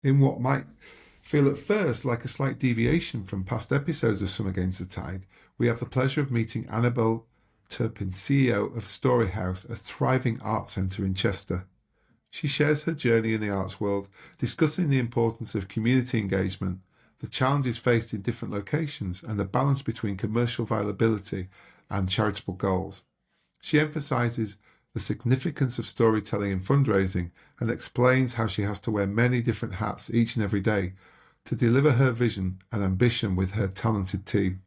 In what might feel at first like a slight deviation from past episodes of Some Against the Tide, we have the pleasure of meeting Annabel Turpin, CEO of Storyhouse, a thriving art centre in Chester. She shares her journey in the arts world, discussing the importance of community engagement, the challenges faced in different locations, and the balance between commercial viability and charitable goals. She emphasises the significance of storytelling and fundraising and explains how she has to wear many different hats each and every day to deliver her vision and ambition with her talented team.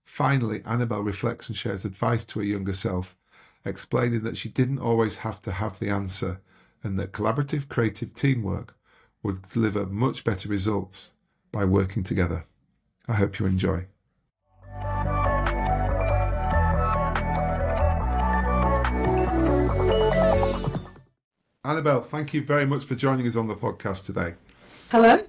Finally, Annabel reflects and shares advice to her younger self, explaining that she didn't always have to have the answer and that collaborative creative teamwork would deliver much better results by working together. I hope you enjoy. Annabel, thank you very much for joining us on the podcast today. Hello.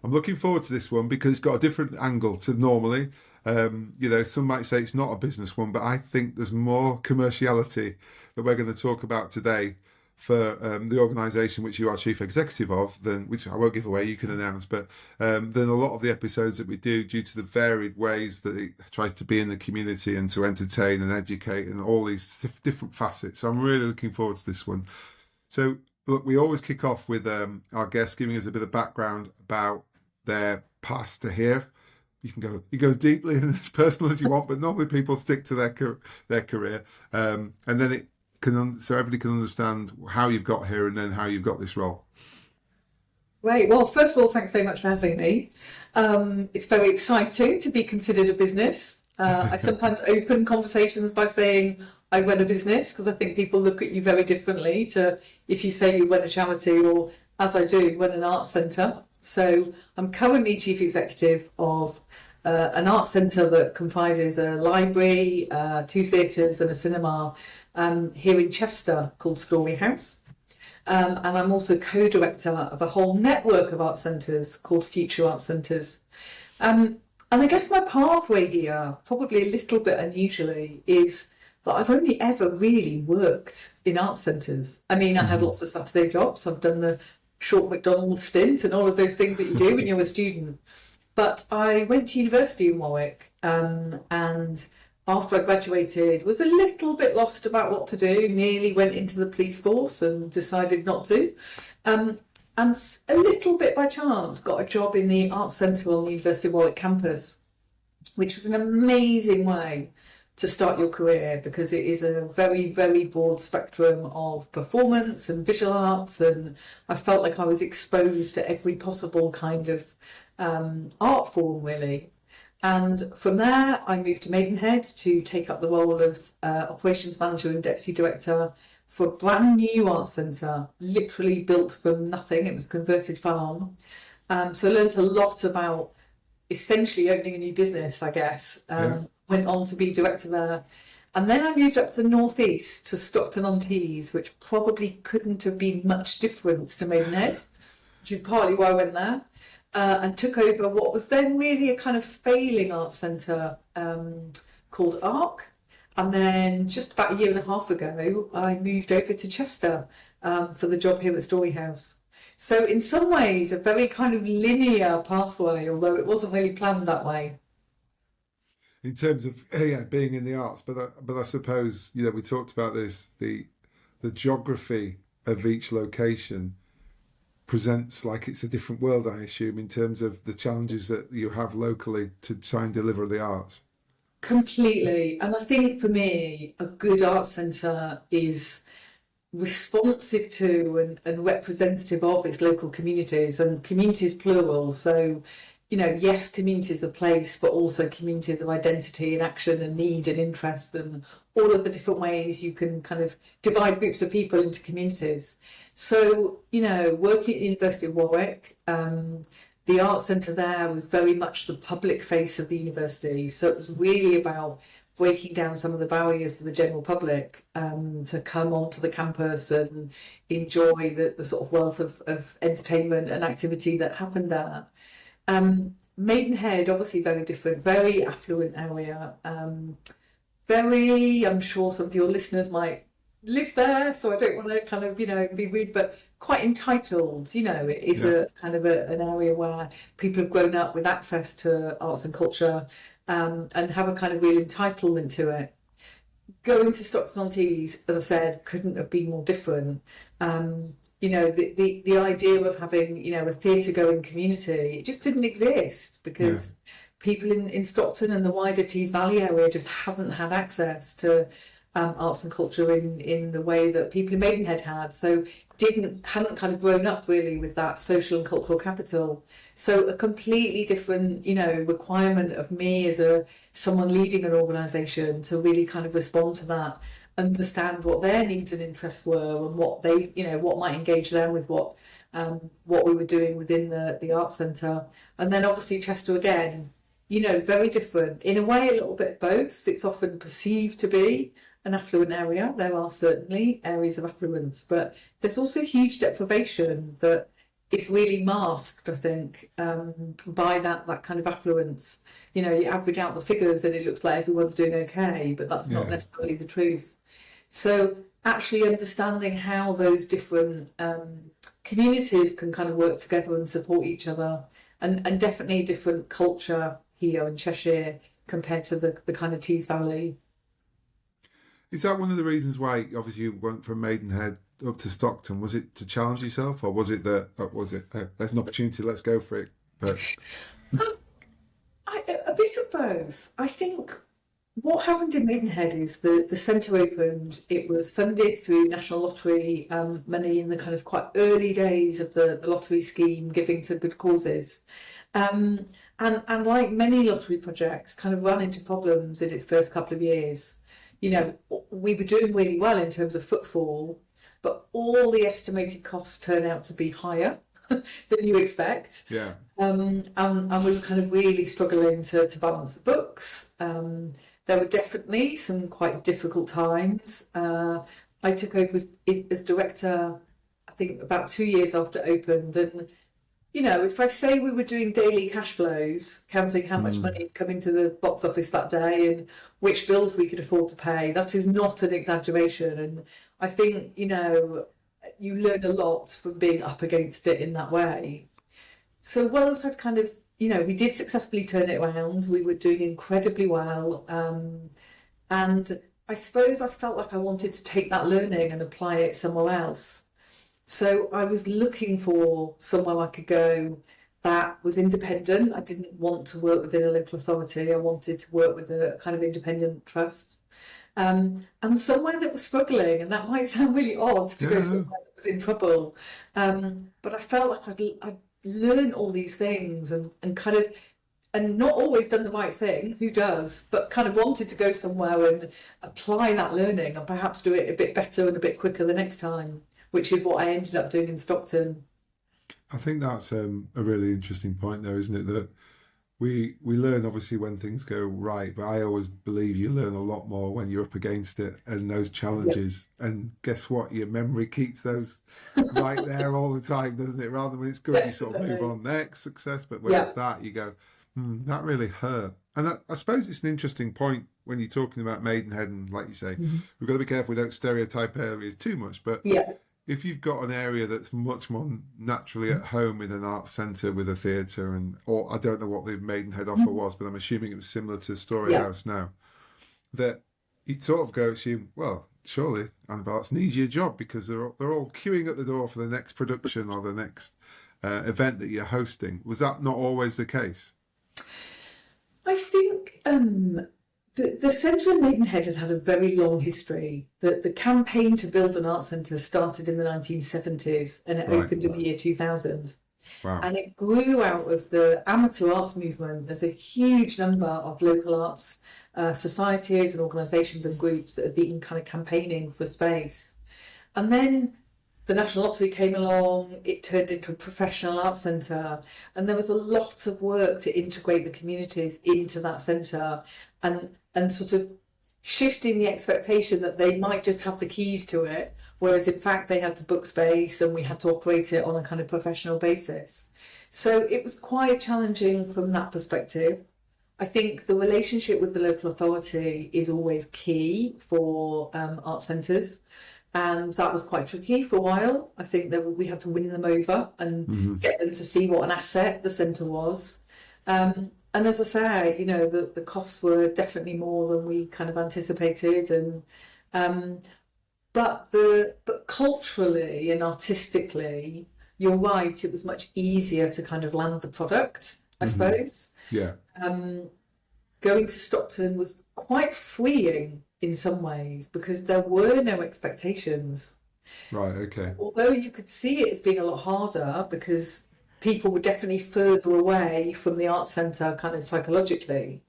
I'm looking forward to this one because it's got a different angle to normally. Some might say it's not a business one, but I think there's more commerciality that we're going to talk about today for the organisation which you are chief executive of, which I won't give away, you can announce, but than a lot of the episodes that we do due to the varied ways that it tries to be in the community and to entertain and educate and all these different facets. So I'm really looking forward to this one. So look, we always kick off with our guests giving us a bit of background about their past to here. You can go deeply and as personal as you want, but normally people stick to their career, and then it can so everybody can understand how you've got here and then how you've got this role. Great. Well, first of all, thanks very much for having me. It's very exciting to be considered a business. I sometimes open conversations by saying I run a business because I think people look at you very differently to if you say you run a charity or, as I do, run an arts centre. So I'm currently chief executive of an arts centre that comprises a library, 2 theatres and a cinema here in Chester called Storyhouse. And I'm also co-director of a whole network of art centres called Future Art Centres. And I guess my pathway here, probably a little bit unusually, is that I've only ever really worked in art centres. I mean, I had lots of Saturday jobs. I've done the short McDonald's stint and all of those things that you do when you're a student. But I went to university in Warwick, and after I graduated was a little bit lost about what to do, nearly went into the police force and decided not to. And a little bit by chance got a job in the Arts Centre on the University of Warwick campus, which was an amazing way to start your career because it is a very, very broad spectrum of performance and visual arts, and I felt like I was exposed to every possible kind of art form, really. And from there, I moved to Maidenhead to take up the role of operations manager and deputy director for a brand new art centre, literally built from nothing. It was a converted farm. So I learned a lot about essentially opening a new business, I guess. Went on to be director there. And then I moved up to the northeast to Stockton-on-Tees, which probably couldn't have been much difference to Maidenhead, which is partly why I went there. And took over what was then really a kind of failing arts centre called ARC. And then just about a year and a half ago, I moved over to Chester for the job here at Storyhouse. So in some ways, a very kind of linear pathway, although it wasn't really planned that way. In terms of being in the arts, but I suppose we talked about this. The geography of each location presents like it's a different world, I assume, in terms of the challenges that you have locally to try and deliver the arts. Completely. And I think for me, a good art centre is responsive to and representative of its local communities, and communities plural. So, yes, communities of place, but also communities of identity and action and need and interest and all of the different ways you can kind of divide groups of people into communities. So, working at the University of Warwick, the art centre there was very much the public face of the university. So it was really about breaking down some of the barriers for the general public to come onto the campus and enjoy the sort of wealth of entertainment and activity that happened there. Maidenhead, obviously very different, very affluent area. I'm sure some of your listeners might live there, so I don't want to kind of, be rude, but quite entitled. It is Yeah. a kind of an area where people have grown up with access to arts and culture, and have a kind of real entitlement to it. Going to Stockton-on-Tees, as I said, couldn't have been more different. The idea of having, a theatre going community, it just didn't exist Yeah. because people in Stockton and the wider Tees Valley area just haven't had access to arts and culture in the way that people in Maidenhead had. So hadn't kind of grown up really with that social and cultural capital. So a completely different, requirement of me as someone leading an organisation to really kind of respond to that, understand what their needs and interests were, and what they, what might engage them with what we were doing within the arts centre. And then obviously Chester again, very different in a way, a little bit of both. It's often perceived to be an affluent area. There are certainly areas of affluence, but there's also huge deprivation that is really masked, I think, by that kind of affluence. You average out the figures and it looks like everyone's doing okay, but that's not Yeah. necessarily the truth. So actually understanding how those different communities can kind of work together and support each other, and definitely a different culture here in Cheshire compared to the kind of Tees Valley. Is that one of the reasons why obviously you went from Maidenhead up to Stockton? Was it to challenge yourself, or was it that there's an opportunity, let's go for it? But A bit of both. I think what happened in Maidenhead is the centre opened. It was funded through National Lottery money in the kind of quite early days of the lottery scheme, giving to good causes. And like many lottery projects, kind of ran into problems in its first couple of years. We were doing really well in terms of footfall, but all the estimated costs turn out to be higher than you expect. yeah, And we were kind of really struggling to balance the books. There were definitely some quite difficult times. I took over as director, I think, about 2 years after it opened. And, if I say we were doing daily cash flows, counting how much money had come into the box office that day and which bills we could afford to pay, that is not an exaggeration. And I think, you learn a lot from being up against it in that way. So once I'd kind of, we did successfully turn it around. We were doing incredibly well. And I suppose I felt like I wanted to take that learning and apply it somewhere else. So I was looking for somewhere I could go that was independent. I didn't want to work within a local authority. I wanted to work with a kind of independent trust. And somewhere that was struggling, and that might sound really odd to go yeah, somewhere that was in trouble. But I felt like I'd learned all these things and kind of, and not always done the right thing, who does, but kind of wanted to go somewhere and apply that learning and perhaps do it a bit better and a bit quicker the next time, which is what I ended up doing in Stockton. I think that's a really interesting point there, isn't it? That we learn obviously when things go right, but I always believe you learn a lot more when you're up against it and those Yeah, challenges. And guess what? Your memory keeps those right there all the time, doesn't it? Rather than when it's good, you sort of move definitely. on next success. But when it's Yeah. that, you go, that really hurt. And I suppose it's an interesting point when you're talking about Maidenhead, and like you say, Mhm. we've got to be careful we don't stereotype areas too much. But Yeah. if you've got an area that's much more naturally at home with an arts centre, with a theatre, or I don't know what the Maidenhead offer Mhm. was, but I'm assuming it was similar to Yeah. Storyhouse now, that you'd sort of go assume, well, surely, Annabelle, it's an easier job because they're all queuing at the door for the next production or the next event that you're hosting. Was that not always the case? I think the centre in Maidenhead had a very long history. The campaign to build an arts centre started in the 1970s and it Right. opened in the year 2000. Wow. And it grew out of the amateur arts movement. There's a huge number of local arts societies and organisations and groups that have been kind of campaigning for space. And then the National Lottery came along, it turned into a professional arts centre, and there was a lot of work to integrate the communities into that centre and sort of shifting the expectation that they might just have the keys to it, whereas in fact they had to book space and we had to operate it on a kind of professional basis. So it was quite challenging from that perspective. I think the relationship with the local authority is always key for art centres. and that was quite tricky for a while. I think that we had to win them over and get them to see what an asset the centre was. And as I say, the costs were definitely more than we kind of anticipated, and but culturally and artistically, you're right. It was much easier to kind of land the product, I suppose. Yeah. Going to Stockton was quite freeing in some ways because there were no expectations. Right. Okay. Although you could see it as being a lot harder because people were definitely further away from the art centre kind of psychologically.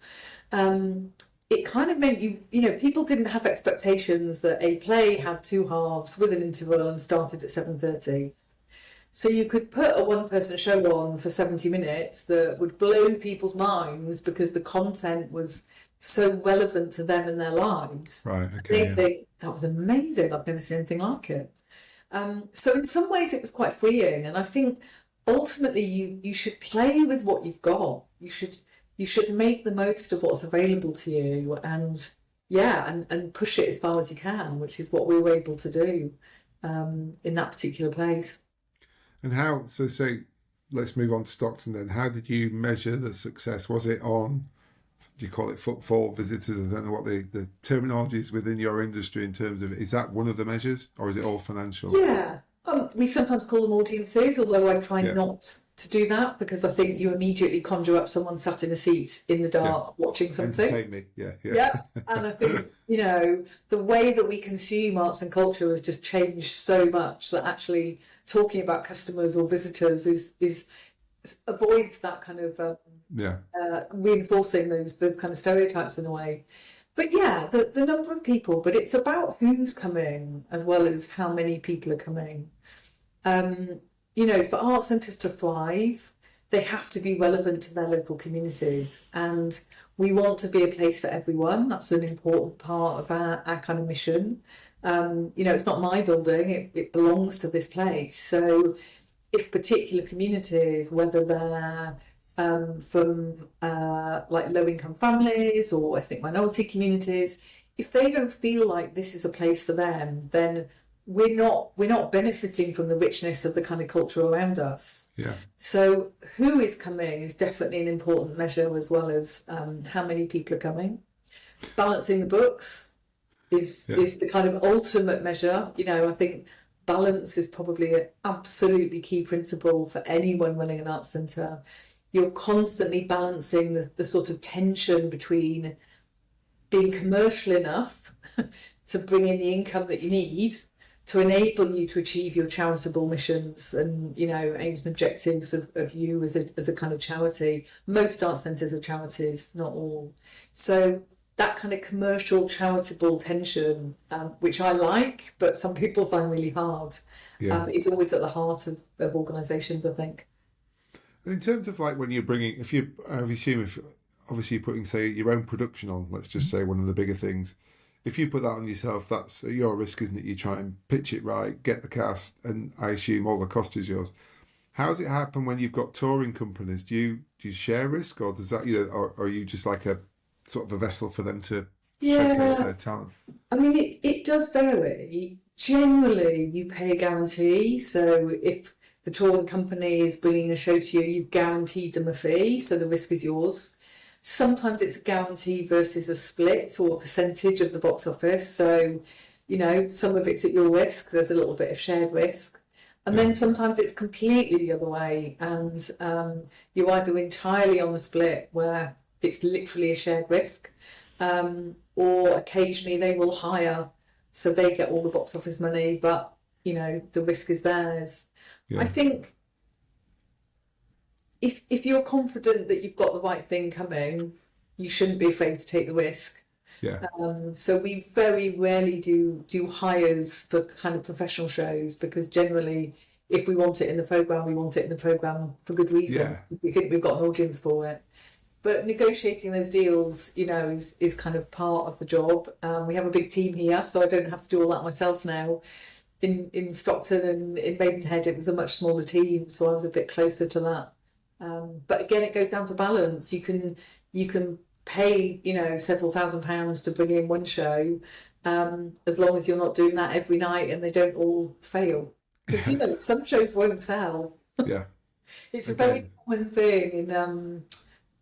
It kind of meant people didn't have expectations that a play had two halves with an interval and started at 7:30. So you could put a one-person show on for 70 minutes that would blow people's minds because the content was so relevant to them and their lives. Right. Okay. They think, that was amazing. I've never seen anything like it. So in some ways it was quite freeing. And I think ultimately you should play with what you've got. You should make the most of what's available to you and push it as far as you can, which is what we were able to do in that particular place. And let's move on to Stockton then. How did you measure the success? Was it on, do you call it footfall, visitors? I don't know what the terminology is within your industry in terms of, is that one of the measures or is it all financial? Yeah. We sometimes call them audiences, although I try not to do that because I think you immediately conjure up someone sat in a seat in the dark watching something. Entertain me, yeah. Yeah, and I think, the way that we consume arts and culture has just changed so much that actually talking about customers or visitors is avoids that kind of reinforcing those kind of stereotypes in a way. But yeah, the number of people, but it's about who's coming as well as how many people are coming. For art centres to thrive, they have to be relevant to their local communities. And we want to be a place for everyone. That's an important part of our kind of mission. It's not my building, it belongs to this place. So if particular communities, whether they're from like low-income families or ethnic minority communities, if they don't feel like this is a place for them, then we're not benefiting from the richness of the kind of culture around us. Yeah. So who is coming is definitely an important measure as well as how many people are coming. Balancing the books is the kind of ultimate measure. I think balance is probably an absolutely key principle for anyone running an arts centre. You're constantly balancing the sort of tension between being commercial enough to bring in the income that you need to enable you to achieve your charitable missions and aims and objectives of you as a kind of charity. Most art centres are charities, not all. So that kind of commercial charitable tension, which I like, but some people find really hard, is always at the heart of organisations, I think. In terms of like when you're bringing, obviously you're putting, say, your own production on, let's just say one of the bigger things, if you put that on yourself, that's your risk, isn't it? You try and pitch it right, get the cast, and I assume all the cost is yours. How does it happen when you've got touring companies? Do you share risk, or does that, or are you just like a sort of a vessel for them to showcase their talent? I mean, it does vary. Generally, you pay a guarantee. So if the touring company is bringing a show to you, you've guaranteed them a fee, so the risk is yours. Sometimes it's a guarantee versus a split or a percentage of the box office. So, some of it's at your risk. There's a little bit of shared risk. And then sometimes it's completely the other way. And you're either entirely on the split where it's literally a shared risk, or occasionally they will hire, so they get all the box office money, but, the risk is theirs. Yeah. I think if you're confident that you've got the right thing coming, you shouldn't be afraid to take the risk. Yeah. So we very rarely do hires for kind of professional shows, because generally, if we want it in the programme, we want it in the programme for good reason. Yeah. We think we've got an audience for it. But negotiating those deals, is kind of part of the job. We have a big team here, so I don't have to do all that myself now. In Stockton and in Maidenhead, it was a much smaller team, so I was a bit closer to that. But again, it goes down to balance. You can pay, several £1,000s to bring in one show, as long as you're not doing that every night and they don't all fail. Because, some shows won't sell. Yeah. It's a very common thing in,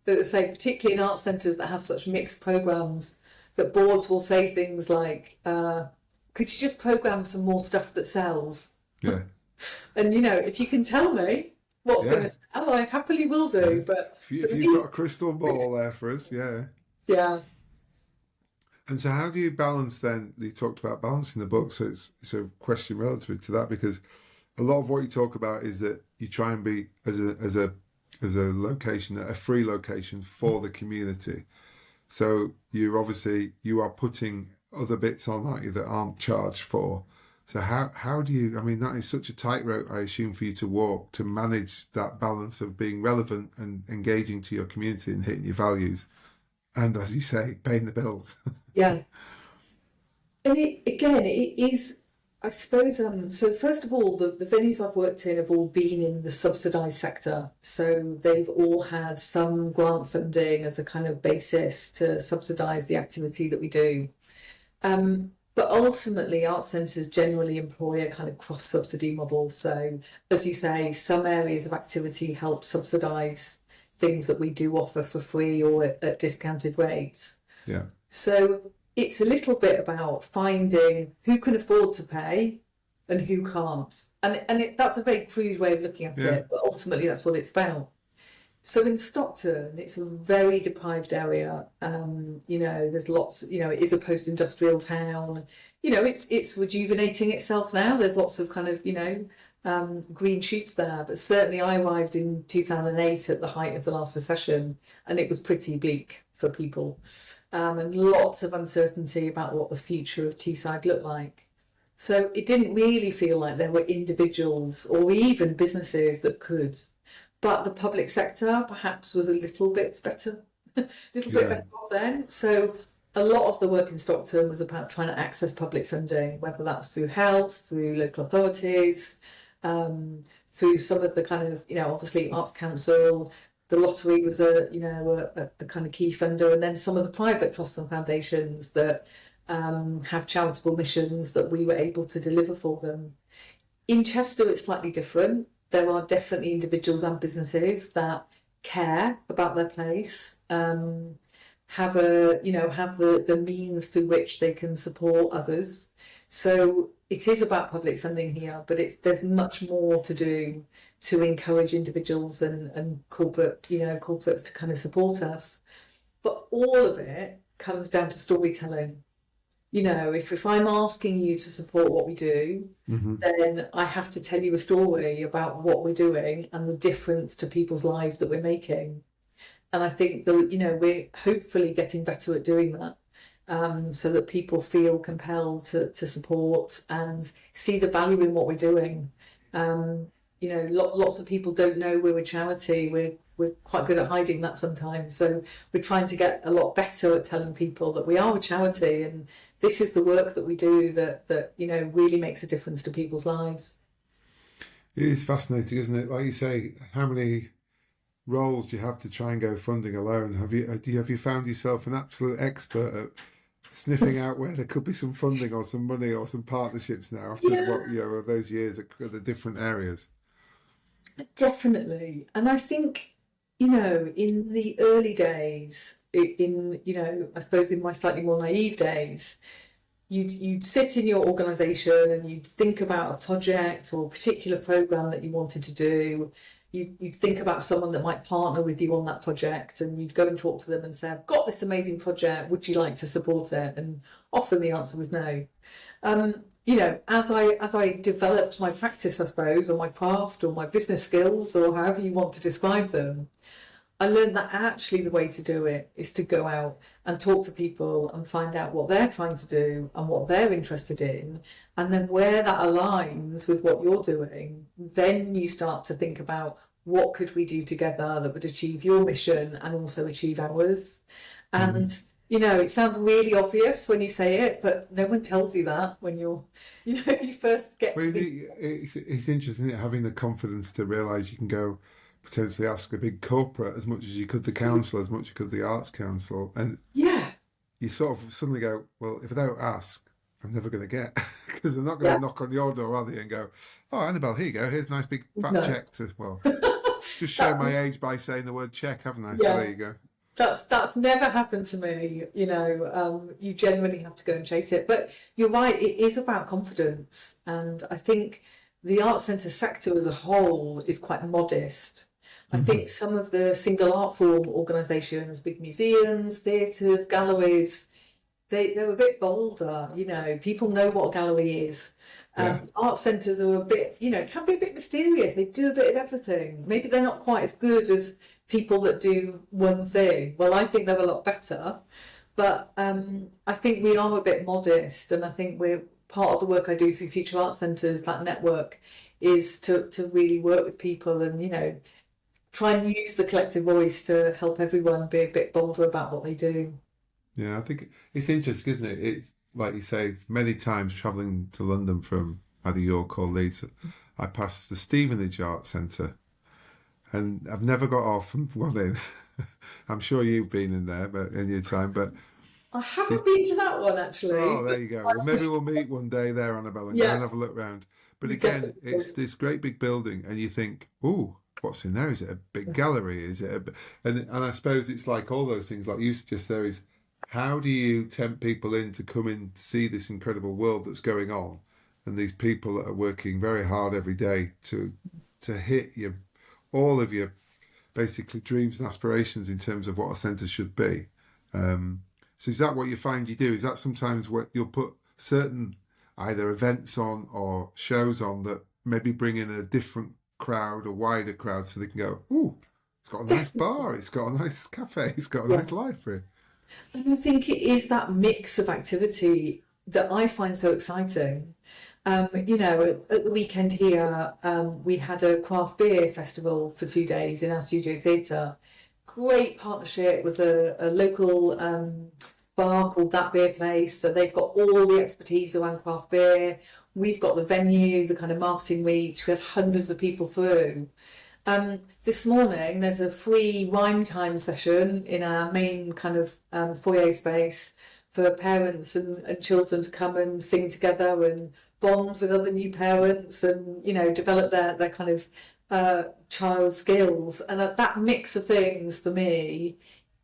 let's say, particularly in art centres that have such mixed programmes, that boards will say things like, could you just programme some more stuff that sells? Yeah. And, if you can tell me what's going to sell, I happily will do. Yeah. But If you've got a crystal ball there for us, yeah. Yeah. And so how do you balance then, you talked about balancing the book, so it's a question relative to that, because a lot of what you talk about is that you try and be as a location, a free location for the community. So you are putting other bits on, aren't you, that aren't charged for. So how do you, I mean, that is such a tightrope, I assume, for you to walk, to manage that balance of being relevant and engaging to your community and hitting your values. And as you say, paying the bills. Yeah. And it is, I suppose, so first of all, the venues I've worked in have all been in the subsidised sector. So they've all had some grant funding as a kind of basis to subsidise the activity that we do. But ultimately, art centres generally employ a kind of cross-subsidy model. So, as you say, some areas of activity help subsidise things that we do offer for free or at discounted rates. Yeah. So it's a little bit about finding who can afford to pay and who can't. And that's a very crude way of looking at it, but ultimately that's what it's about. So in Stockton, it's a very deprived area. There's lots, it is a post-industrial town. It's rejuvenating itself now. There's lots of kind of, green shoots there. But certainly I arrived in 2008 at the height of the last recession, and it was pretty bleak for people. And lots of uncertainty about what the future of Teesside looked like. So it didn't really feel like there were individuals or even businesses that could. But the public sector perhaps was a little bit better, bit better off then. So a lot of the work in Stockton was about trying to access public funding, whether that was through health, through local authorities, through some of the kind of, obviously Arts Council. The lottery was a kind of key funder, and then some of the private trusts and foundations that have charitable missions that we were able to deliver for them. In Chester, it's slightly different. There are definitely individuals and businesses that care about their place, have the means through which they can support others. So it is about public funding here, but there's much more to do to encourage individuals and corporates to kind of support us. But all of it comes down to storytelling. If I'm asking you to support what we do, then I have to tell you a story about what we're doing and the difference to people's lives that we're making. And I think that, we're hopefully getting better at doing that, so that people feel compelled to support and see the value in what we're doing. Lots of people don't know we're a charity. We're quite good at hiding that sometimes. So we're trying to get a lot better at telling people that we are a charity and this is the work that we do that really makes a difference to people's lives. It is fascinating, isn't it? Like you say, how many roles do you have to try and go funding alone? Have you found yourself an absolute expert at sniffing out where there could be some funding or some money or some partnerships now after those years at the different areas? Definitely. And I think, in the early days, I suppose in my slightly more naive days, you'd sit in your organisation and you'd think about a project or a particular programme that you wanted to do. You'd think about someone that might partner with you on that project, and you'd go and talk to them and say, I've got this amazing project, would you like to support it? And often the answer was no. As I developed my practice, I suppose, or my craft or my business skills, or however you want to describe them, I learned that actually the way to do it is to go out and talk to people and find out what they're trying to do and what they're interested in. And then where that aligns with what you're doing, then you start to think about what could we do together that would achieve your mission and also achieve ours. And it sounds really obvious when you say it, but no one tells you that when you first get to be... It's interesting, having the confidence to realise you can go potentially ask a big corporate as much as you could the council, as much as you could the Arts Council, and you sort of suddenly go, well, if I don't ask, I'm never going to get, because they're not going Yeah. to knock on your door, are they, and go, oh, Annabel, here you go. Here's a nice big fat No. check to, well, just show That, my age by saying the word check, haven't I? So there yeah. you go. That's never happened to me. You generally have to go and chase it. But you're right, it is about confidence. And I think the art centre sector as a whole is quite modest. I think some of the single art form organisations, big museums, theatres, galleries, they're a bit bolder, people know what a gallery is. Yeah. Art centres are a bit, can be a bit mysterious. They do a bit of everything. Maybe they're not quite as good as people that do one thing. Well, I think they're a lot better, but I think we are a bit modest, and I think we're part of the work I do through Future Art Centres, that network, is to really work with people and, try and use the collective voice to help everyone be a bit bolder about what they do. Yeah, I think it's interesting, isn't it? It's like you say, many times travelling to London from either York or Leeds, I pass the Stevenage Art Centre, and I've never got off from one in. I'm sure you've been in there, but in your time, but I haven't been to that one actually. oh, there you go. Well, maybe we'll meet one day there, Annabelle, and go and Yeah, have a look round. But we again, definitely it's would. this great big building, and you think, "Ooh, what's in there? Is it a big gallery? Is it and I suppose it's like all those things, like you suggest there is, how do you tempt people in to come in to see this incredible world that's going on, and these people that are working very hard every day to hit all of your basically dreams and aspirations in terms of what a centre should be. So is that what you find you do? Is that sometimes what you'll put certain either events on or shows on that maybe bring in a different crowd, a wider crowd, so they can go, ooh, it's got a nice bar, it's got a nice cafe, it's got a Yeah. nice library. And I think it is that mix of activity that I find so exciting. At the weekend here, we had a craft beer festival for 2 days in our studio theatre. Great partnership with a local bar called That Beer Place. So they've got all the expertise around craft beer. We've got the venue, the kind of marketing reach. We have hundreds of people through. This morning, there's a free rhyme time session in our main kind of foyer space for parents and children to come and sing together and bond with other new parents and, develop their kind of child skills. And that mix of things for me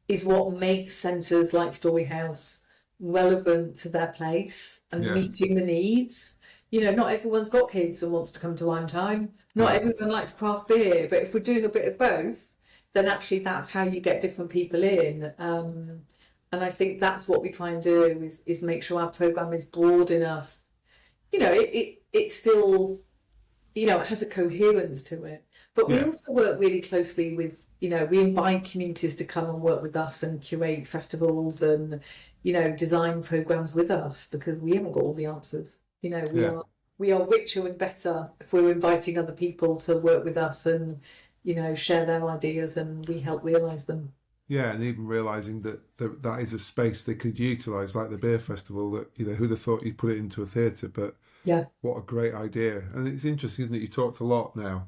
is what makes centres like Storyhouse relevant to their place and Yeah, meeting the needs. Not everyone's got kids and wants to come to wine time. Not no, everyone likes craft beer, but if we're doing a bit of both, then actually that's how you get different people in. And I think that's what we try and do is make sure our programme is broad enough. It still, it has a coherence to it. But we yeah, also work really closely with, we invite communities to come and work with us and curate festivals and, design programs with us because we haven't got all the answers. We yeah. are richer and better if we're inviting other people to work with us and, share their ideas and we help realise them. Yeah, and even realizing that is a space they could utilize, like the beer festival. That who'd have thought you'd put it into a theatre, but Yeah, what a great idea! And it's interesting, isn't it? You talked a lot now.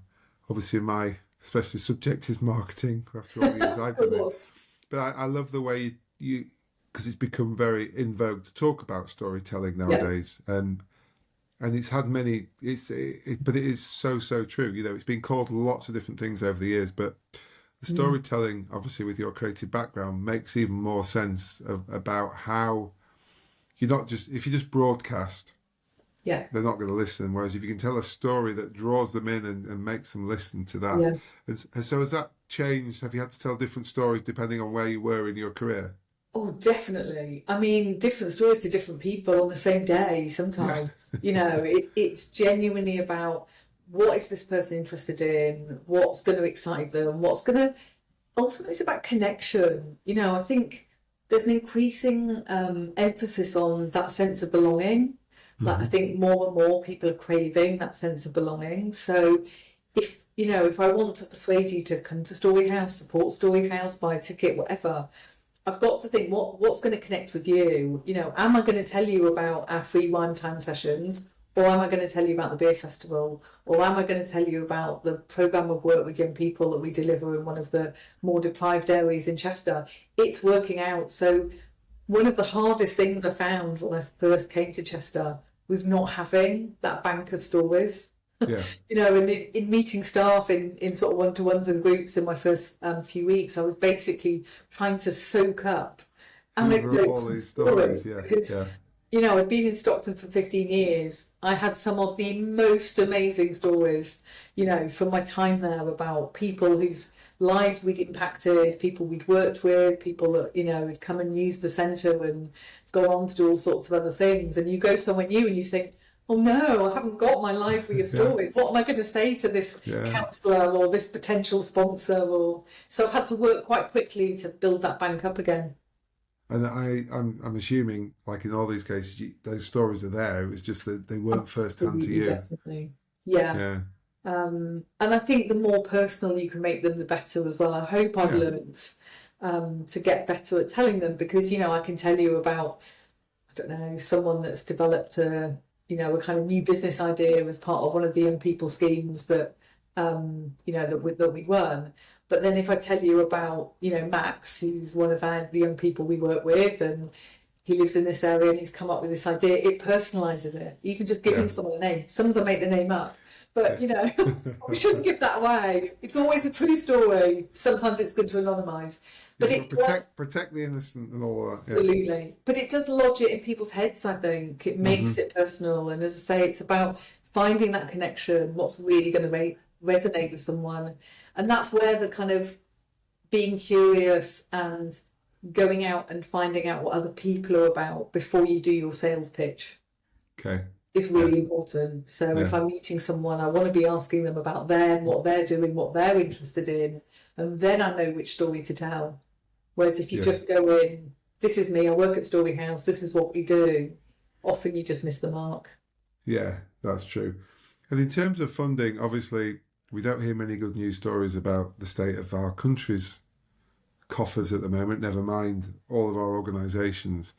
Obviously, my especially subject is marketing. After all the years I've of done it, course. but I love the way you because it's become very in vogue to talk about storytelling Yeah. nowadays, and it's had many. But it is so true. It's been called lots of different things over the years, but the Mm. storytelling, obviously, with your creative background, makes even more sense about how you're not just if you just broadcast, Yeah. they're not going to listen. Whereas if you can tell a story that draws them in and makes them listen to that, Yeah. and so has that changed? Have you had to tell different stories depending on where you were in your career? Oh, definitely. I mean, different stories to different people on the same day Yeah, sometimes. It's genuinely about what is this person interested in, what's going to excite them, ultimately, it's about connection. I think there's an increasing emphasis on that sense of belonging. Like, I hmm think more and more people are craving that sense of belonging. So, if I want to persuade you to come to Storyhouse, support Storyhouse, buy a ticket, whatever, I've got to think what's going to connect with you. Am I going to tell you about our free wine time sessions, or am I going to tell you about the beer festival, or am I going to tell you about the programme of work with young people that we deliver in one of the more deprived areas in Chester? It's working out. So one of the hardest things I found when I first came to Chester was not having that bank of stories. Yeah. You know, in meeting staff in sort of one-to-ones and groups in my first few weeks, I was basically trying to soak up Hoover up all anecdotes and these stories. stories Yeah. because, Yeah. you know, I've been in Stockton for 15 years. I had some of the most amazing stories, you know, from my time there about people whose lives we'd impacted, people we'd worked with, people that, you know, had come and used the centre and gone on to do all sorts of other things. And you go somewhere new and you think, oh no, I haven't got my library of Yeah. stories. What am I going to say to this Yeah. counsellor or this potential sponsor? Or so I've had to work quite quickly to build that bank up again. And I'm assuming, like in all these cases, those stories are there. It was just that they weren't first hand to Absolutely, you. definitely. Yeah. Yeah. And I think the more personal you can make them, the better as well. I hope I've Yeah. learned to get better at telling them because, you know, I can tell you about, I don't know, someone that's developed a, you know, a kind of new business idea as part of one of the young people schemes that, you know, that we run. But then if I tell you about, you know, Max, who's one of the young people we work with, and he lives in this area and he's come up with this idea, it personalises it. Even just giving Yeah. someone a name. Sometimes I make the name up. But, you know, we shouldn't give that away. It's always a true story. Sometimes it's good to anonymise. Yeah, But but it does, protect the innocent and all that. Yeah. absolutely. But it does lodge it in people's heads, I think. It makes it personal. And as I say, it's about finding that connection, what's really going to resonate with someone. And that's where the kind of being curious and going out and finding out what other people are about before you do your sales pitch Okay. is Yeah. really important. So if Yeah. I'm meeting someone, I want to be asking them about them, what they're doing, what they're interested in, and then I know which story to tell. Whereas if you Yeah. just go in, this is me, I work at Storyhouse, this is what we do, often you just miss the mark. Yeah. That's true. And in terms of funding, obviously, we don't hear many good news stories about the state of our country's coffers at the moment. Never mind all of our organisations.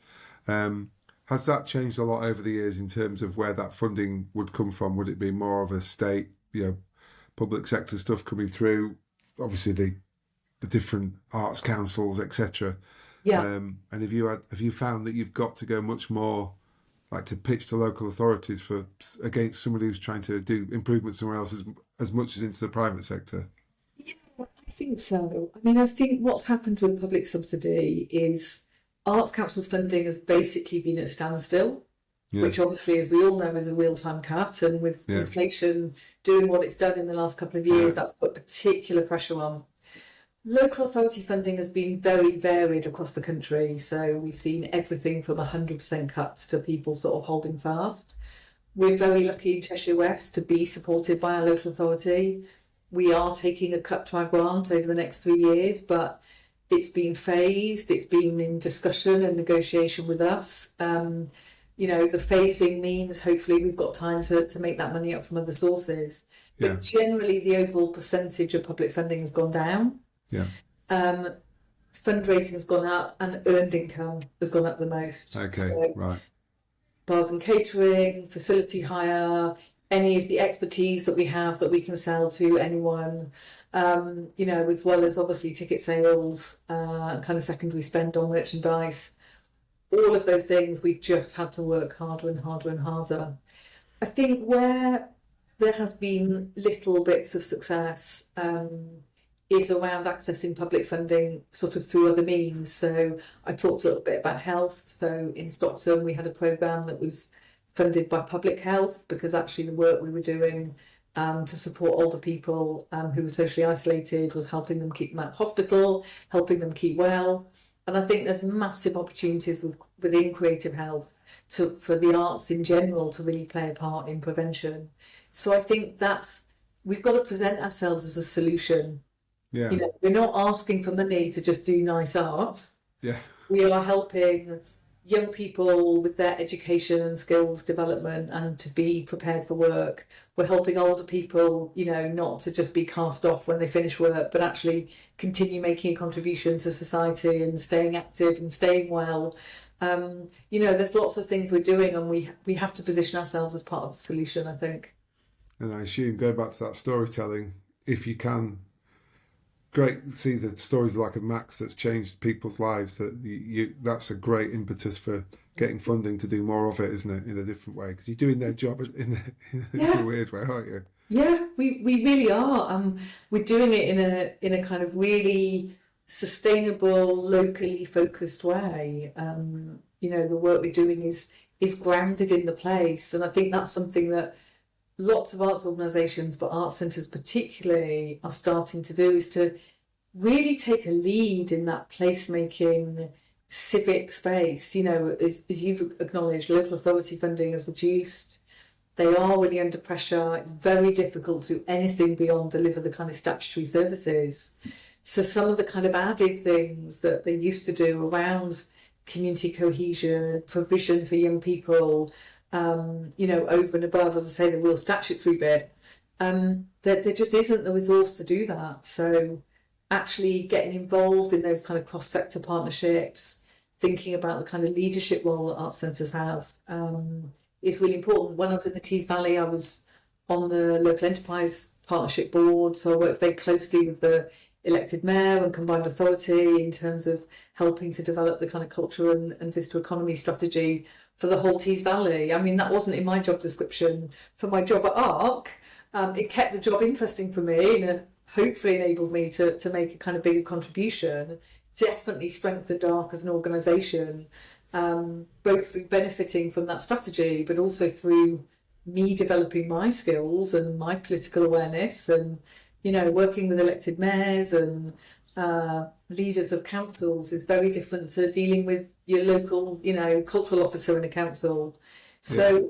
Has that changed a lot over the years in terms of where that funding would come from? Would it be more of a state, public sector stuff coming through? Obviously, the different arts councils, etc. Yeah. And have you found that you've got to go much more like to pitch to local authorities for against somebody who's trying to do improvement somewhere else as much as into the private sector? I think so. I mean, I think what's happened with public subsidy is Arts Council funding has basically been at a standstill, Yeah. which obviously, as we all know, is a real-time cut. And with Yeah. inflation doing what it's done in the last couple of years, Yeah. that's put particular pressure on. Local authority funding has been very varied across the country. So we've seen everything from 100% cuts to people sort of holding fast. We're very lucky in Cheshire West to be supported by our local authority. We are taking a cut to our grant over the next 3 years, but it's been phased, it's been in discussion and negotiation with us. You know, the phasing means hopefully we've got time to make that money up from other sources. Yeah. But generally, the overall percentage of public funding has gone down. Yeah. Fundraising has gone up and earned income has gone up the most. Okay. So Right. bars and catering, facility hire, any of the expertise that we have that we can sell to anyone, you know, as well as obviously ticket sales, kind of secondary spend on merchandise. All of those things we've just had to work harder and harder and harder. I think where there has been little bits of success is around accessing public funding sort of through other means. So I talked a little bit about health. So in Stockton, we had a programme that was funded by public health because actually the work we were doing to support older people who were socially isolated was helping them keep them out of hospital, helping them keep well. And I think there's massive opportunities within creative health for the arts in general to really play a part in prevention. So I think we've got to present ourselves as a solution. Yeah. You know, we're not asking for money to just do nice art. Yeah. We are helping young people with their education and skills development and to be prepared for work. We're helping older people, you know, not to just be cast off when they finish work, but actually continue making a contribution to society and staying active and staying well. You know, there's lots of things we're doing and we have to position ourselves as part of the solution, I think. And I assume, going back to that storytelling, if you can great to see the stories like of Max that's changed people's lives. That's a great impetus for getting funding to do more of it, isn't it? In a different way, because you're doing their job in a weird way, aren't you? Yeah, we really are. We're doing it in a kind of really sustainable, locally focused way. The work we're doing is grounded in the place, and I think that's something that lots of arts organisations, but art centres particularly, are starting to do, is to really take a lead in that placemaking civic space. As you've acknowledged, local authority funding has reduced. They are really under pressure. It's very difficult to do anything beyond deliver the kind of statutory services. So some of the kind of added things that they used to do around community cohesion, provision for young people, over and above, as I say, the real statutory bit, there just isn't the resource to do that. So actually getting involved in those kind of cross-sector partnerships, thinking about the kind of leadership role that art centres have, is really important. When I was in the Tees Valley, I was on the local enterprise partnership board, so I worked very closely with the elected mayor and combined authority in terms of helping to develop the kind of culture and visitor economy strategy for the whole Tees Valley. I mean, that wasn't in my job description for my job at ARC. It kept the job interesting for me and hopefully enabled me to make a kind of bigger contribution. Definitely strengthened ARC as an organisation, both through benefiting from that strategy, but also through me developing my skills and my political awareness, and working with elected mayors and leaders of councils is very different to dealing with your local, cultural officer in a council. So yeah.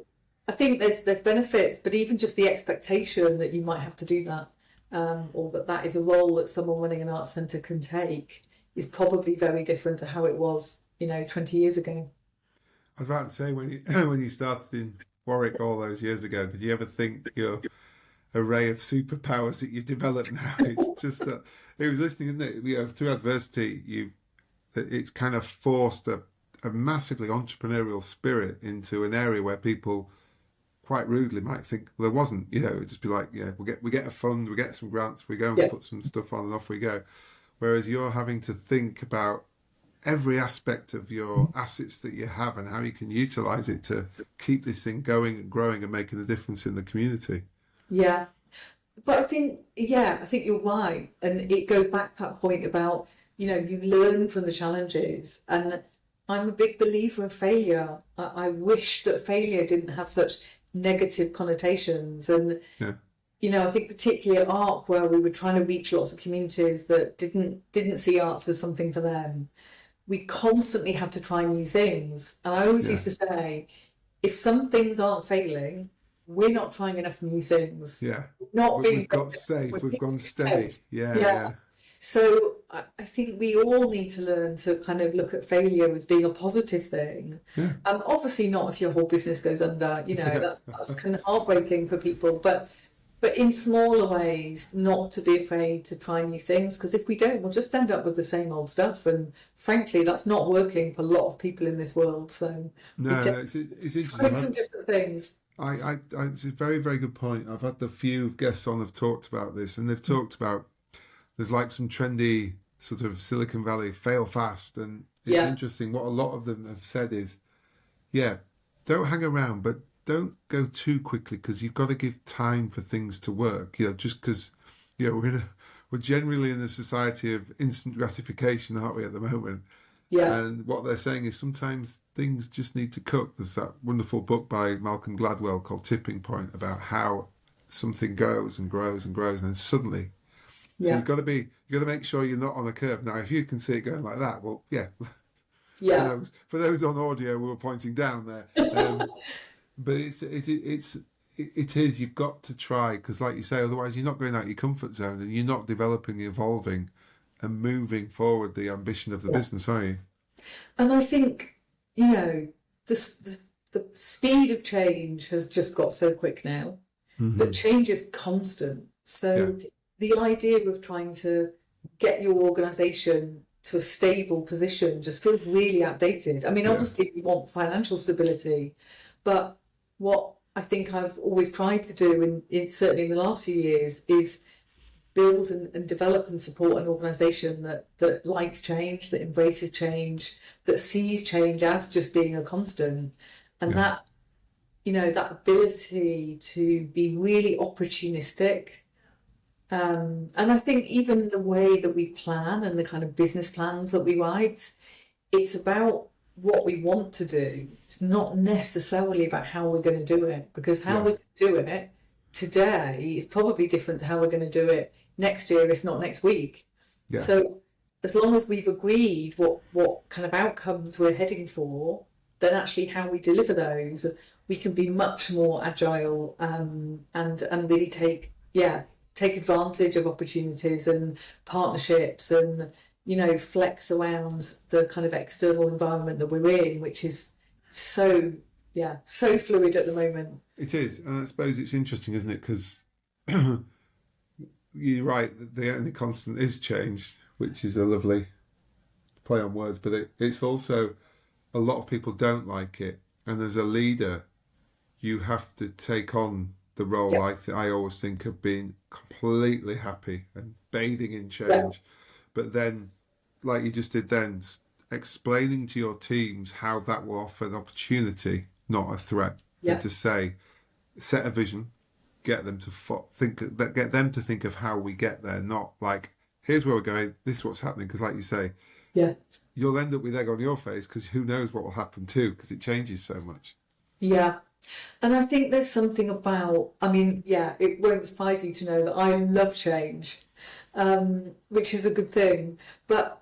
I think there's benefits, but even just the expectation that you might have to do that, or that is a role that someone running an arts centre can take, is probably very different to how it was, 20 years ago. I was about to say, when you started in Warwick all those years ago, did you ever think your array of superpowers that you've developed now? It's just that it was listening, isn't it? Through adversity, it's kind of forced a massively entrepreneurial spirit into an area where people quite rudely might think there wasn't. It'd just be like, yeah, we get a fund, we get some grants, we go and put some stuff on, and off we go. Whereas you're having to think about every aspect of your assets that you have and how you can utilise it to keep this thing going and growing and making a difference in the community. Yeah, but I think you're right, and it goes back to that point about you learn from the challenges, and I'm a big believer of failure. I wish that failure didn't have such negative connotations, and I think particularly at ARC, where we were trying to reach lots of communities that didn't see arts as something for them, we constantly had to try new things. And I always used to say, if some things aren't failing, we're not trying enough new things. Yeah. We've got safe. We've gone steady. Yeah. So I think we all need to learn to kind of look at failure as being a positive thing. Yeah. Obviously not if your whole business goes under. That's kind of heartbreaking for people. But in smaller ways, not to be afraid to try new things, because if we don't, we'll just end up with the same old stuff. And frankly, that's not working for a lot of people in this world. So it's interesting. Try some different things. It's a very, very good point. I've had the few guests on have talked about this, and they've talked about there's like some trendy sort of Silicon Valley fail fast, and it's interesting. What a lot of them have said is, don't hang around, but don't go too quickly, because you've got to give time for things to work. Just because we're generally in a society of instant gratification, aren't we, at the moment? Yeah. And what they're saying is sometimes things just need to cook. There's that wonderful book by Malcolm Gladwell called Tipping Point about how something goes and grows and grows, and then suddenly. So you've got to make sure you're not on a curve. Now, if you can see it going like that, well, yeah. For those on audio, we were pointing down there. But it is. You've got to try, because, like you say, otherwise you're not going out your comfort zone, and you're not developing, evolving, and moving forward the ambition of the business, are you? And I think the speed of change has just got so quick now that change is constant. So the idea of trying to get your organisation to a stable position just feels really outdated. I mean, obviously we want financial stability, but what I think I've always tried to do, in certainly in the last few years, is build and develop and support an organisation that likes change, that embraces change, that sees change as just being a constant, and that, you know, that ability to be really opportunistic. And I think even the way that we plan and the kind of business plans that we write, it's about what we want to do. It's not necessarily about how we're going to do it, because how we're doing it today is probably different to how we're going to do it next year, if not next week. Yeah. So as long as we've agreed what kind of outcomes we're heading for, then actually how we deliver those, we can be much more agile, and really take advantage of opportunities and partnerships, and, you know, flex around the kind of external environment that we're in, which is so fluid at the moment. It is, and I suppose it's interesting, isn't it? Because you're right, the only constant is change, which is a lovely play on words, but it's also, a lot of people don't like it, and as a leader, you have to take on the role. I always think of being completely happy and bathing in change, but then, like you just did then, explaining to your teams how that will offer an opportunity, not a threat. And to say, set a vision, get them to think of how we get there, not like, here's where we're going, this is what's happening, because like you say, you'll end up with egg on your face, because who knows what will happen too, because it changes so much. And I think there's something about, I mean, it won't surprise you to know that I love change, which is a good thing, but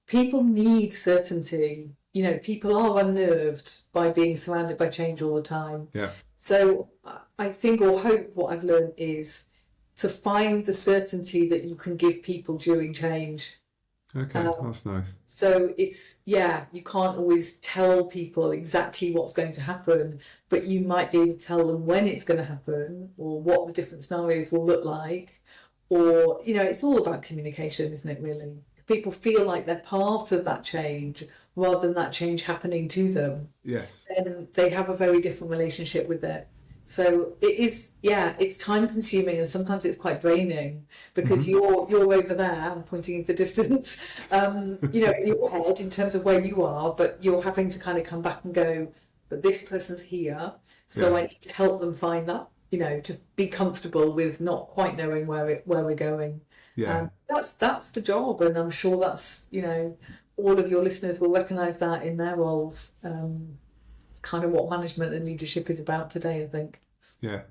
people need certainty. You know, people are unnerved by being surrounded by change all the time. So I think, or hope, what I've learned is to find the certainty that you can give people during change. Okay, that's nice. So it's, you can't always tell people exactly what's going to happen, but you might be able to tell them when it's going to happen, or what the different scenarios will look like. Or, you know, it's all about communication, isn't it, really? If people feel like they're part of that change rather than that change happening to them, then they have a very different relationship with it. So it is, it's time consuming, and sometimes it's quite draining, because you're over there, I'm pointing in the distance, you know, in your head in terms of where you are, but you're having to kind of come back and go, but this person's here, so I need to help them find that, you know, to be comfortable with not quite knowing where we're going. That's the job, and I'm sure that's, you know, all of your listeners will recognise that in their roles. Kind of what management and leadership is about today, I think.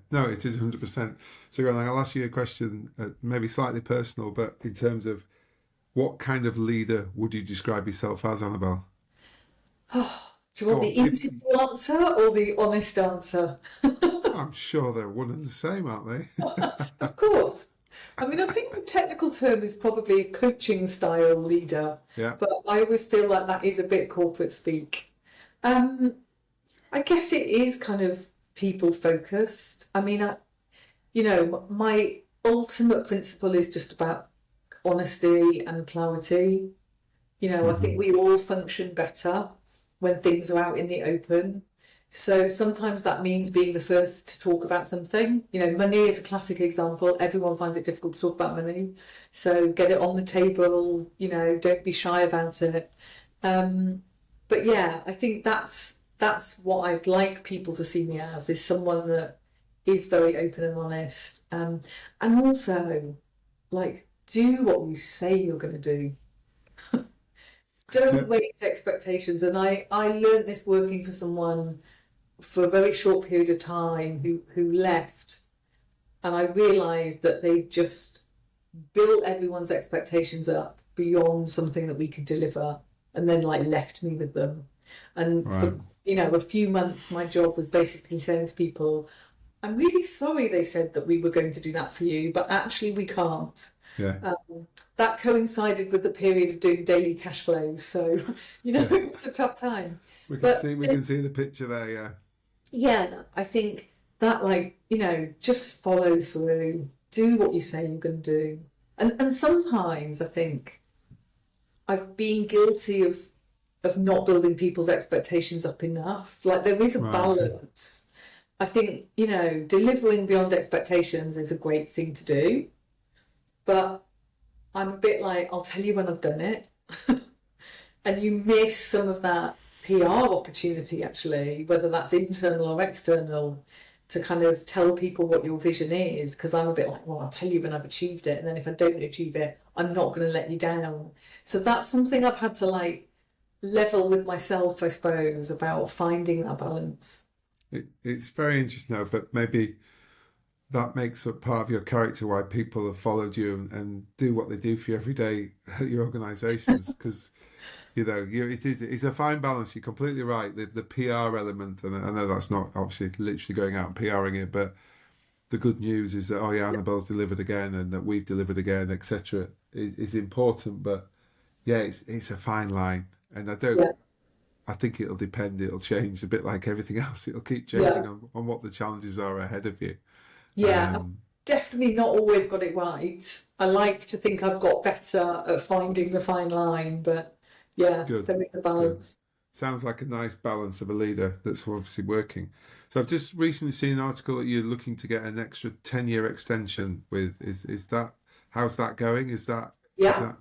No, it is 100%. So I'll ask you a question, maybe slightly personal, but in terms of what kind of leader would you describe yourself as, Annabel? Do you want the interview answer or the honest answer? I'm sure they're one and the same, aren't they? Of course. I mean, I think the technical term is probably a coaching style leader, but I always feel like that is a bit corporate speak. I guess it is kind of people focused. I mean, you know, my ultimate principle is just about honesty and clarity. You know, I think we all function better when things are out in the open. So sometimes that means being the first to talk about something. You know, money is a classic example. Everyone finds it difficult to talk about money. So get it on the table, you know, don't be shy about it. But I think that's what I'd like people to see me as, is someone that is very open and honest, and also, like, do what you say you're going to do. Don't raise expectations. And I learned this working for someone for a very short period of time who left, and I realised that they just built everyone's expectations up beyond something that we could deliver, and then like left me with them. And for, you know, a few months, my job was basically saying to people, I'm really sorry they said that we were going to do that for you, but actually we can't. That coincided with the period of doing daily cash flows, so, you know, it's a tough time. We can see the picture there, I think that, like, you know, just follow through, do what you say you're going to do. And sometimes I think I've been guilty of not building people's expectations up enough. Like, there is a balance. I think, you know, delivering beyond expectations is a great thing to do, but I'm a bit like, I'll tell you when I've done it. And you miss some of that PR opportunity, actually, whether that's internal or external, to kind of tell people what your vision is. Because I'm a bit like, well, I'll tell you when I've achieved it. And then if I don't achieve it, I'm not going to let you down. So that's something I've had to like level with myself, I suppose, about finding that balance. It's very interesting though, but maybe that makes up part of your character why people have followed you and do what they do for you every day at your organisations because it's a fine balance. You're completely right. The PR element, and I know that's not obviously literally going out and PRing it, but the good news is that oh yeah, Annabelle's delivered again and that we've delivered again, etc. is important. But yeah, it's a fine line, and Yeah, I think it'll depend. It'll change a bit like everything else. It'll keep changing yeah, on what the challenges are ahead of you. yeah. I've Um, definitely not always got it right. I like to think I've got better at finding the fine line, but yeah, good, there is a good. balance. Sounds like a nice balance of a leader that's obviously working. So I've just recently seen an article that you're looking to get an extra 10-year extension with. Is that how's that going? Is Yeah, that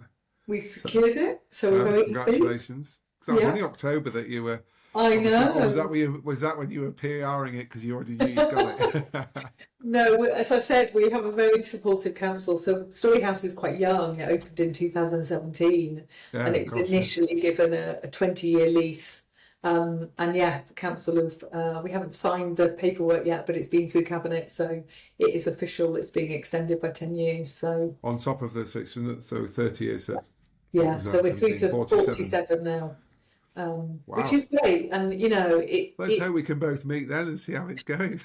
we've secured it, so we're very happy. congratulations? Because that was Yeah, only October that you were, I or was that know. when you were PRing it because you already knew you'd got it? No, as I said, we have a very supportive council. So Storyhouse is quite young. It opened in 2017 and Yeah, it was gosh, yeah. initially given a 20-year lease. And yeah, the council have, we haven't signed the paperwork yet, but it's been through cabinet. So it is official. It's being extended by 10 years. So On top of the so 30 years. What yeah, was so that? we're through 17, to 47. 47 now, which Wow. is great. And, you know, Let's hope we can both meet then and see how it's going.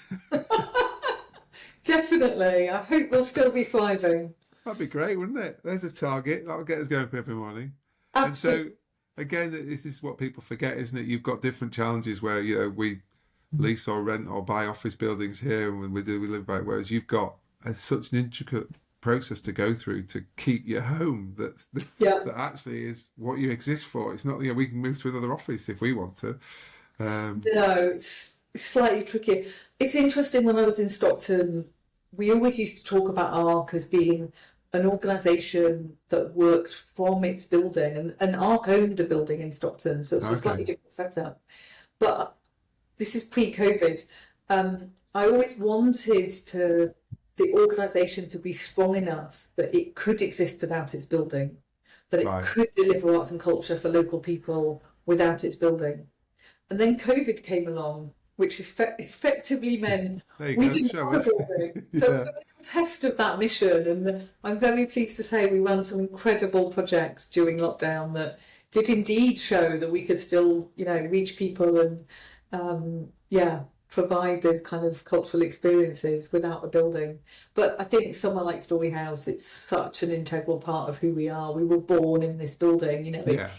definitely, I hope we'll still be thriving. That'd be great, wouldn't it? There's a target. That'll get us going for every morning. And Absolutely. so, again, this is what people forget, isn't it? You've got different challenges where, we lease or rent or buy office buildings here and we live by it, whereas you've got such an intricate process to go through to keep your home Yeah. that actually is what you exist for. It's not, we can move to another office if we want to. No, it's slightly tricky. It's interesting when I was in Stockton, we always used to talk about ARC as being an organisation that worked from its building, and ARC owned a building in Stockton, so it was a Okay. slightly different setup. But this is pre-COVID. I always wanted the organisation to be strong enough that it could exist without its building, that it Right. could deliver arts and culture for local people without its building. And then COVID came along, which effectively meant There you we go. didn't Show have a us. building. So it was Yeah. a real test of that mission. And I'm very pleased to say we ran some incredible projects during lockdown that did indeed show that we could still, reach people and, yeah, provide those kind of cultural experiences without a building. But I think somewhere like Storyhouse, it's such an integral part of who we are. We were born in this building, Yeah.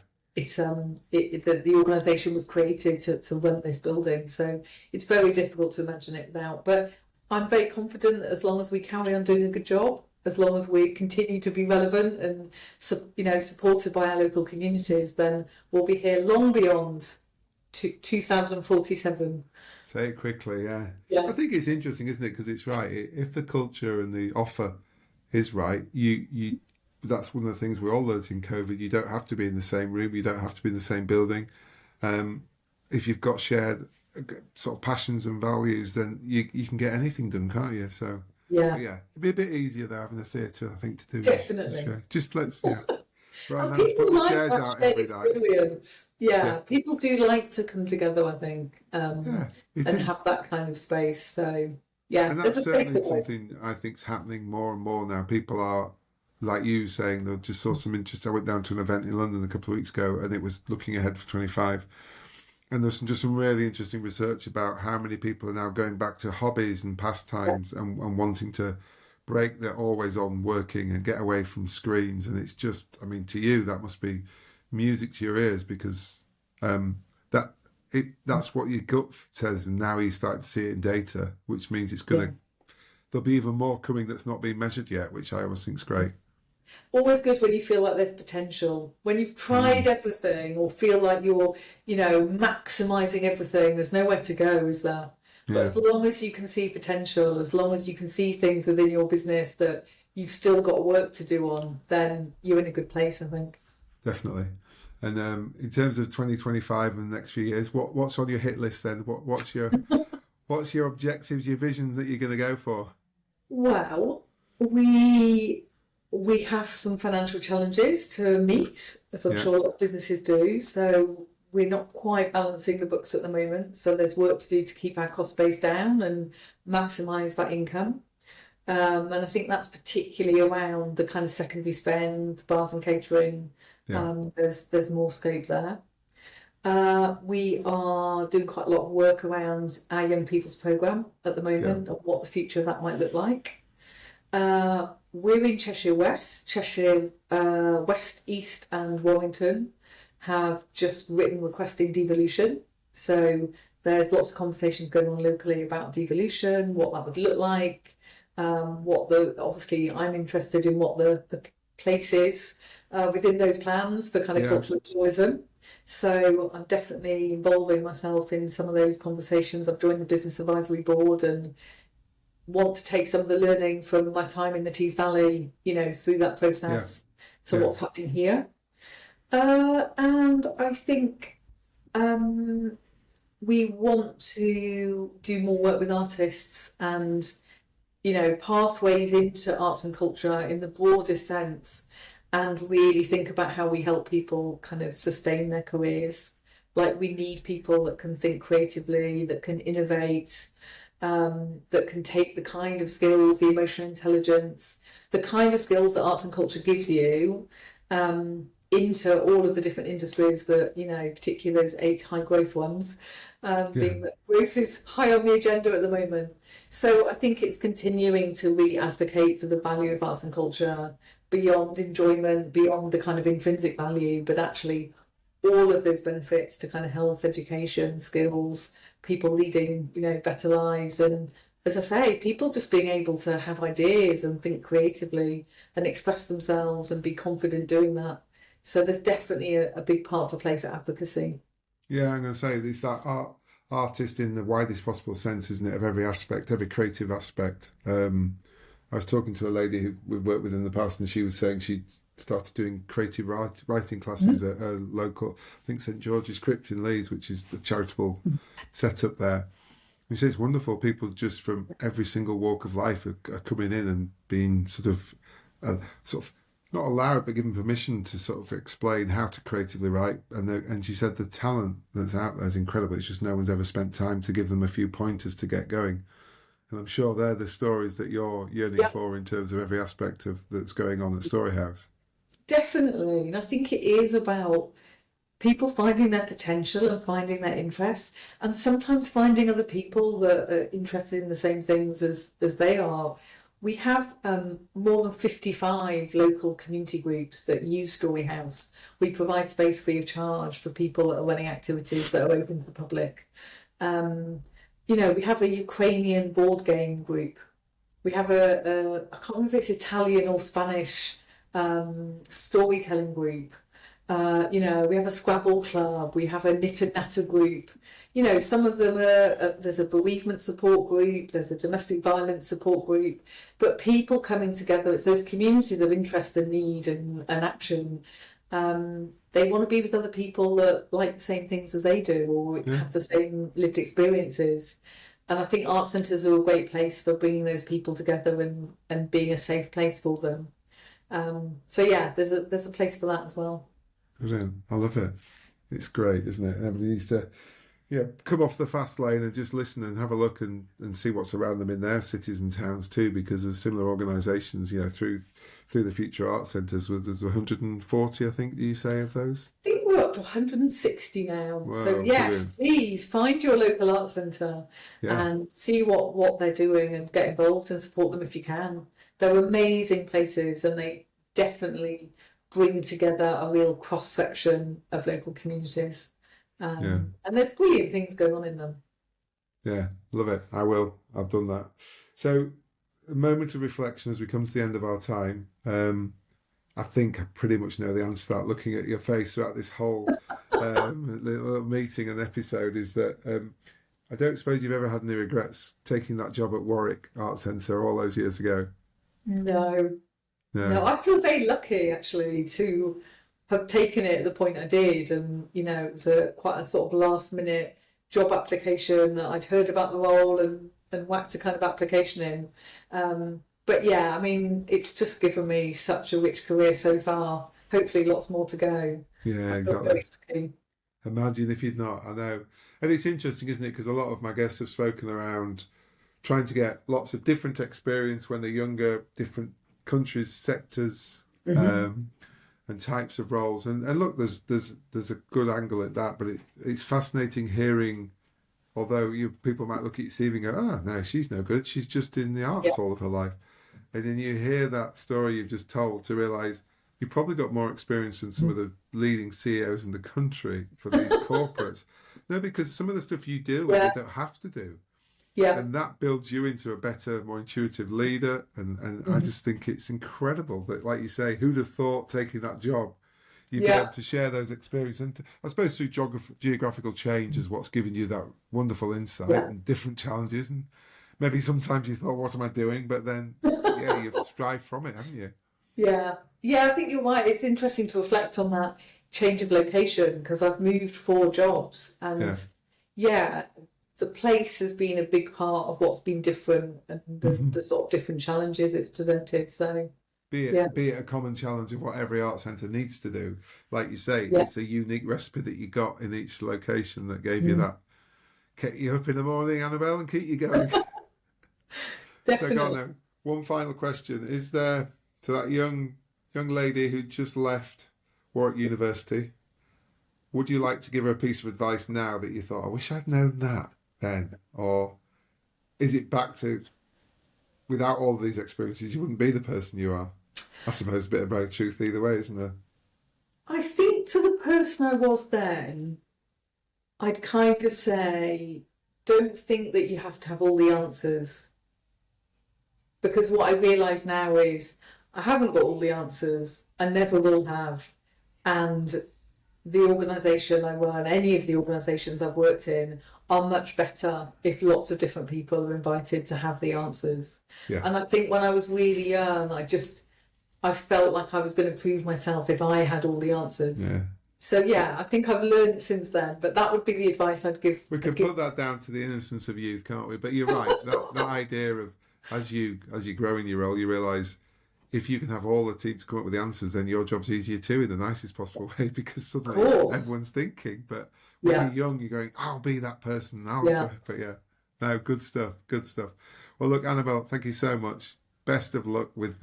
the organisation was created to run this building, so it's very difficult to imagine it without. But I'm very confident that as long as we carry on doing a good job, as long as we continue to be relevant and supported by our local communities, then we'll be here long beyond 2047. Say it quickly, yeah. I Yeah, think it's interesting, isn't it? Because it's right. If the culture and the offer is right, that's one of the things we all learned in COVID. You don't have to be in the same room. You don't have to be in the same building. Um, if you've got shared sort of passions and values, then you can get anything done, can't you? So, but yeah, yeah, it'd be a bit easier though having a theatre, I think, to do the definitely. show. Just let's, yeah. Right And now, let's put people the like chairs that out shared every night. experience. Yeah, Yeah, people do like to come together, I think, yeah, it and is. have that kind of space. So, yeah, And there's that's a place certainly for it. something I think's happening more and more now. People are, like you saying, they just saw some interest. I went down to an event in London a couple of weeks ago, and it was looking ahead for 25. And there's just some really interesting research about how many people are now going back to hobbies and pastimes and wanting to break their always on working and get away from screens. And it's just, I mean, to you, that must be music to your ears because um, that that's what your gut says. And now you're starting to see it in data, which means it's going Yeah. to, there'll be even more coming that's not being measured yet, which I always think is great. Always good when you feel like there's potential. When you've tried Mm. everything or feel like you're, maximizing everything, there's nowhere to go, is there? But Yeah, as long as you can see potential, as long as you can see things within your business that you've still got work to do on, then you're in a good place, I think. definitely. And in terms of 2025 and the next few years, what's on your hit list then? What's your objectives, your visions that you're going to go for? Well, we we have some financial challenges to meet, as I'm Yeah, sure a lot of businesses do. So we're not quite balancing the books at the moment. So there's work to do to keep our cost base down and maximise that income. And I think that's particularly around the kind of secondary spend, bars and catering. yeah, There's more scope there. We are doing quite a lot of work around our young people's programme at the yeah, moment and what the future of that might look like. We're in Cheshire West. Cheshire West, East, and Warrington have just written requesting devolution. So there's lots of conversations going on locally about devolution, what that would look like, obviously I'm interested in what the place is within those plans for kind of yeah, cultural tourism. So I'm definitely involving myself in some of those conversations. I've joined the business advisory board and want to take some of the learning from my time in the Tees Valley, through that yeah, process to yeah, what's happening here. And I think we want to do more work with artists and pathways into arts and culture in the broadest sense, and really think about how we help people kind of sustain their careers. Like, we need people that can think creatively, that can innovate, that can take the kind of skills, the emotional intelligence, the kind of skills that arts and culture gives you, into all of the different industries that, particularly those 8 high growth ones, yeah, being that growth is high on the agenda at the moment. So I think it's continuing to really advocate for the value of arts and culture beyond enjoyment, beyond the kind of intrinsic value, but actually all of those benefits to kind of health, education, skills, people leading, better lives. And as I say, people just being able to have ideas and think creatively and express themselves and be confident doing that. So there's definitely a big part to play for advocacy. yeah. I'm going to say it's that artist in the widest possible sense, isn't it, of every aspect, every creative aspect. I was talking to a lady who we've worked with in the past, and she was saying she started doing creative writing classes at a local, I think St George's Crypt in Leeds, which is the charitable setup there. He says it's wonderful. People just from every single walk of life are coming in and being sort of not allowed, but given permission to sort of explain how to creatively write. And she said the talent that's out there is incredible. It's just no one's ever spent time to give them a few pointers to get going. And I'm sure they're the stories that you're yearning Yeah, for in terms of every aspect of that's going on at Storyhouse. definitely. And I think it is about people finding their potential and finding their interests, and sometimes finding other people that are interested in the same things as they are. We have more than 55 local community groups that use Storyhouse. We provide space free of charge for people that are running activities that are open to the public. Um, we have a Ukrainian board game group. We have I can't remember if it's Italian or Spanish storytelling group. We have a Scrabble club, we have a knit and natter group. Some of them there's a bereavement support group, there's a domestic violence support group, but people coming together, it's those communities of interest and need and action. They want to be with other people that like the same things as they do or Yeah, have the same lived experiences. And I think art centres are a great place for bringing those people together and being a safe place for them. So yeah, there's a place for that as well. brilliant. I love it. It's great, isn't it? Everybody needs to come off the fast lane and just listen and have a look and see what's around them in their cities and towns too, because there's similar organisations, through the Future Arts Centres, where there's 140, I think, do you say, of those? I think we're up to 160 now. So Wow, yes, brilliant. please find your local art centre Yeah, and see what they're doing and get involved and support them if you can. They're amazing places and they definitely bring together a real cross section of local communities. yeah, And there's brilliant things going on in them. yeah. Love it. I will. I've done that. So, a moment of reflection as we come to the end of our time. I think I pretty much know the answer to that. Looking at your face throughout this whole little meeting and episode, is that I don't suppose you've ever had any regrets taking that job at Warwick Art Centre all those years ago? No, no, No. I feel very lucky actually to have taken it at the point I did, and it was a quite a sort of last minute job application. I'd heard about the role and whacked a kind of application in. But yeah, I mean, it's just given me such a rich career so far. Hopefully, lots more to go. Yeah, I feel exactly. very lucky. Imagine if you'd not. I know. And it's interesting, isn't it? Because a lot of my guests have spoken around trying to get lots of different experience when they're younger, different countries, sectors, Hmm. um, and types of roles. And look, there's a good angle at that, but it's fascinating hearing. Although people might look at your CV and go, "Ah, no, she's no good. She's just in the Yeah, arts all of her life." And then you hear that story you've just told to realise you've probably got more experience than some of the leading CEOs in the country for these corporates. No, because some of the stuff you deal with, they yeah, don't have to do. yeah. And that builds you into a better, more intuitive leader. And I Mhm. just think it's incredible that, like you say, who'd have thought taking that job, you'd be able Yeah, to share those experiences. And I suppose through geographical change is what's given you that wonderful insight yeah. and different challenges. And maybe sometimes you thought, what am I doing? But then, yeah, you've strived from it, haven't you? Yeah, yeah, I think you're right. It's interesting to reflect on that change of location because I've moved 4 jobs, Yeah. and yeah, the place has been a big part of what's been different and the sort of different challenges it's presented. So yeah, Be it a common challenge of what every art centre needs to do. Like you say, yeah, it's a unique recipe that you got in each location that gave you mm, that, get you up in the morning, Annabelle, and keep you going. So, go on definitely. then. One final question: is there, to that young lady who just left Warwick University, would you like to give her a piece of advice now that you thought, I wish I'd known that then, or is it back to without all of these experiences, you wouldn't be the person you are? I suppose a bit of both truth either way, isn't there? I think to the person I was then, I'd kind of say, don't think that you have to have all the answers. Because what I realise now is I haven't got all the answers. I never will have. And the organisation I run, any of the organisations I've worked in, are much better if lots of different people are invited to have the answers. Yeah. And I think when I was really young, I felt like I was going to prove myself if I had all the answers. Yeah. So yeah, I think I've learned since then. But that would be the advice I'd give. We I'd can give. put that down to the innocence of youth, can't we? But you're right. That idea of as you grow in your role, you realise if you can have all the team to come up with the answers, then your job's easier too in the nicest possible way because Of suddenly course. everyone's thinking. But when you're Yeah. young, you're going, "I'll be that person." Yeah. But yeah, no, good stuff. Good stuff. Well, look, Annabelle, thank you so much. Best of luck with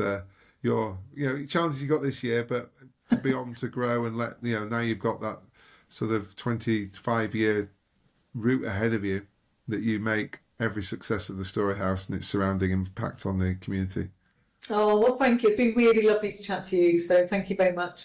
your challenges you got this year, but to be on to grow and let now you've got that sort of 25-year route ahead of you that you make every success of the Story House and its surrounding impact on the community. Oh, well, thank you. It's been really lovely to chat to you. So thank you very much.